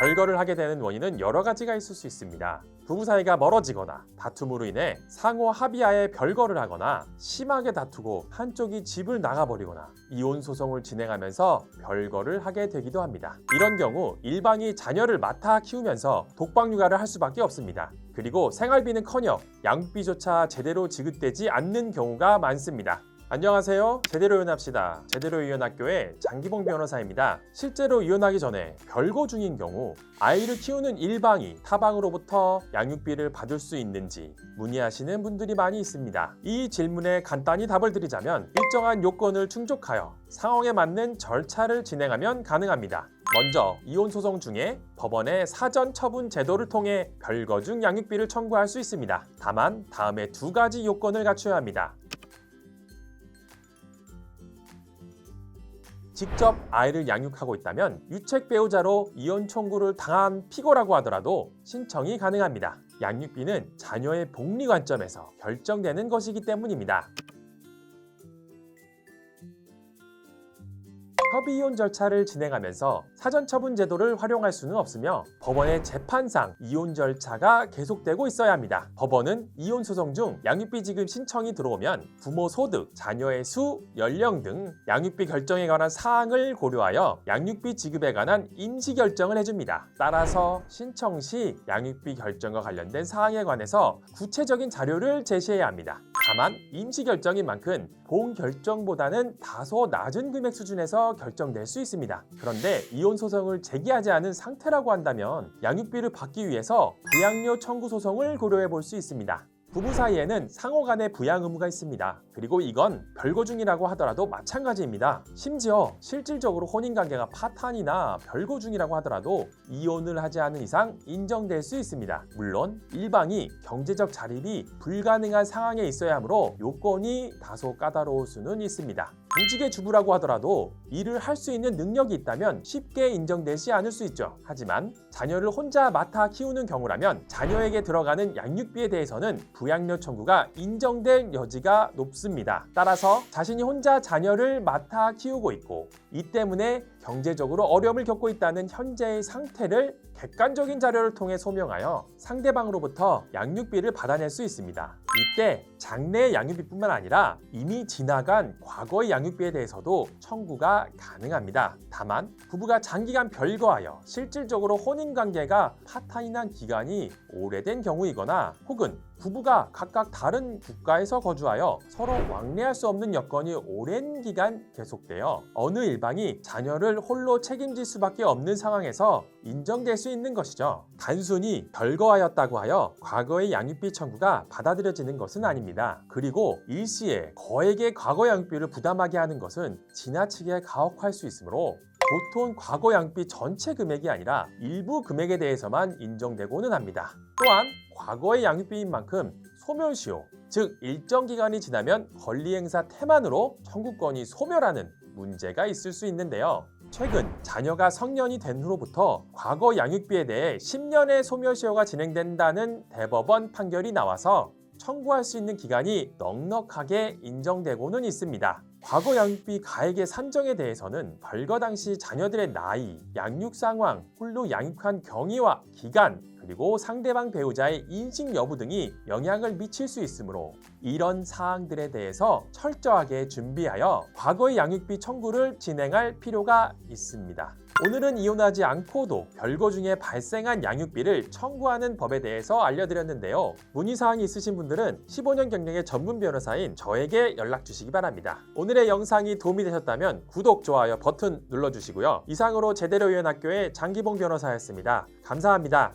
별거를 하게 되는 원인은 여러 가지가 있을 수 있습니다. 부부 사이가 멀어지거나 다툼으로 인해 상호 합의하에 별거를 하거나 심하게 다투고 한쪽이 집을 나가버리거나 이혼 소송을 진행하면서 별거를 하게 되기도 합니다. 이런 경우 일방이 자녀를 맡아 키우면서 독박 육아를 할 수밖에 없습니다. 그리고 생활비는커녕 양육비조차 제대로 지급되지 않는 경우가 많습니다. 안녕하세요. 제대로 이혼합시다. 제대로 이혼학교의 장기봉 변호사입니다. 실제로 이혼하기 전에 별거 중인 경우 아이를 키우는 일방이 타방으로부터 양육비를 받을 수 있는지 문의하시는 분들이 많이 있습니다. 이 질문에 간단히 답을 드리자면 일정한 요건을 충족하여 상황에 맞는 절차를 진행하면 가능합니다. 먼저 이혼 소송 중에 법원의 사전 처분 제도를 통해 별거 중 양육비를 청구할 수 있습니다. 다만 다음에 2가지 요건을 갖춰야 합니다. 직접 아이를 양육하고 있다면 유책 배우자로 이혼 청구를 당한 피고라고 하더라도 신청이 가능합니다. 양육비는 자녀의 복리 관점에서 결정되는 것이기 때문입니다. 협의 이혼 절차를 진행하면서 사전처분 제도를 활용할 수는 없으며 법원의 재판상 이혼 절차가 계속되고 있어야 합니다. 법원은 이혼 소송 중 양육비 지급 신청이 들어오면 부모 소득, 자녀의 수, 연령 등 양육비 결정에 관한 사항을 고려하여 양육비 지급에 관한 임시 결정을 해줍니다. 따라서 신청 시 양육비 결정과 관련된 사항에 관해서 구체적인 자료를 제시해야 합니다. 다만 임시 결정인 만큼 본 결정보다는 다소 낮은 금액 수준에서 결정될 수 있습니다. 그런데 이혼 소송을 제기하지 않은 상태라고 한다면 양육비를 받기 위해서 부양료 청구 소송을 고려해 볼 수 있습니다. 부부 사이에는 상호 간의 부양 의무가 있습니다. 그리고 이건 별거 중이라고 하더라도 마찬가지입니다. 심지어 실질적으로 혼인관계가 파탄이나 별거 중이라고 하더라도 이혼을 하지 않은 이상 인정될 수 있습니다. 물론 일방이 경제적 자립이 불가능한 상황에 있어야 하므로 요건이 다소 까다로울 수는 있습니다. 무직의 주부라고 하더라도 일을 할 수 있는 능력이 있다면 쉽게 인정되지 않을 수 있죠. 하지만 자녀를 혼자 맡아 키우는 경우라면 자녀에게 들어가는 양육비에 대해서는 부양료 청구가 인정될 여지가 높습니다. 따라서 자신이 혼자 자녀를 맡아 키우고 있고 이 때문에 경제적으로 어려움을 겪고 있다는 현재의 상태를 객관적인 자료를 통해 소명하여 상대방으로부터 양육비를 받아낼 수 있습니다. 이때 장래의 양육비뿐만 아니라 이미 지나간 과거의 양육비에 대해서도 청구가 가능합니다. 다만 부부가 장기간 별거하여 실질적으로 혼인관계가 파탄이 난 기간이 오래된 경우이거나 혹은 부부가 각각 다른 국가에서 거주하여 서로 왕래할 수 없는 여건이 오랜 기간 계속되어 어느 일방이 자녀를 홀로 책임질 수밖에 없는 상황에서 인정될 수 있는 것이죠. 단순히 별거하였다고 하여 과거의 양육비 청구가 받아들여지는 것은 아닙니다. 그리고 일시에 거액의 과거 양육비를 부담하게 하는 것은 지나치게 가혹할 수 있으므로 보통 과거 양육비 전체 금액이 아니라 일부 금액에 대해서만 인정되고는 합니다. 또한 과거의 양육비인 만큼 소멸시효, 즉 일정 기간이 지나면 권리행사 태만으로 청구권이 소멸하는 문제가 있을 수 있는데요. 최근 자녀가 성년이 된 후로부터 과거 양육비에 대해 10년의 소멸시효가 진행된다는 대법원 판결이 나와서 청구할 수 있는 기간이 넉넉하게 인정되고는 있습니다. 과거 양육비 가액의 산정에 대해서는 별거 당시 자녀들의 나이, 양육 상황, 홀로 양육한 경위와 기간, 그리고 상대방 배우자의 인식 여부 등이 영향을 미칠 수 있으므로 이런 사항들에 대해서 철저하게 준비하여 과거의 양육비 청구를 진행할 필요가 있습니다. 오늘은 이혼하지 않고도 별거 중에 발생한 양육비를 청구하는 법에 대해서 알려드렸는데요. 문의사항이 있으신 분들은 15년 경력의 전문 변호사인 저에게 연락 주시기 바랍니다. 오늘의 영상이 도움이 되셨다면 구독, 좋아요 버튼 눌러주시고요. 이상으로 제대로 이혼학교의 장기봉 변호사였습니다. 감사합니다.